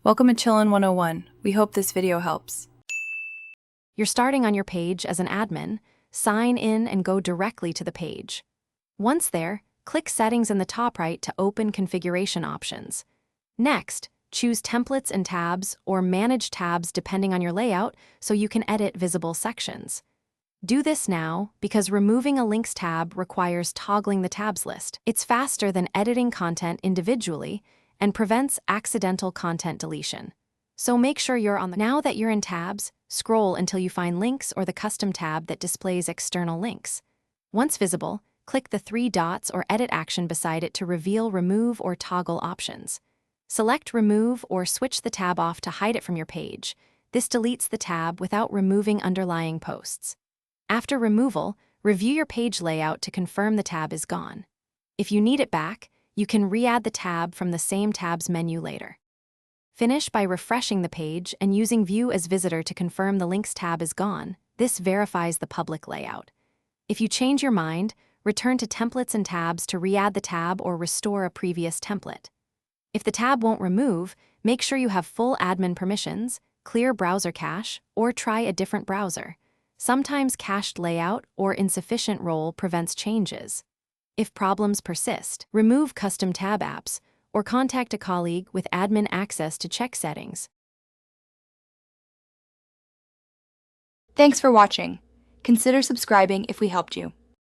Welcome to Chillin' 101. We hope this video helps. You're starting on your page as an admin. Sign in and go directly to the page. Once there, click Settings in the top right to open configuration options. Next, choose Templates and Tabs or Manage Tabs depending on your layout so you can edit visible sections. Do this now because removing a links tab requires toggling the tabs list. It's faster than editing content individually and prevents accidental content deletion. So make sure you're on the... Now that you're in tabs, scroll until you find links or the custom tab that displays external links. Once visible, click the three dots or edit action beside it to reveal remove or toggle options. Select remove or switch the tab off to hide it from your page. This deletes the tab without removing underlying posts. After removal, review your page layout to confirm the tab is gone. If you need it back, you can re-add the tab from the same tab's menu later. Finish by refreshing the page and using View as Visitor to confirm the Links tab is gone. This verifies the public layout. If you change your mind, return to Templates and Tabs to re-add the tab or restore a previous template. If the tab won't remove, make sure you have full admin permissions, clear browser cache, or try a different browser. Sometimes cached layout or insufficient role prevents changes. If problems persist, remove custom tab apps or contact a colleague with admin access to check settings. Thanks for watching. Consider subscribing if we helped you.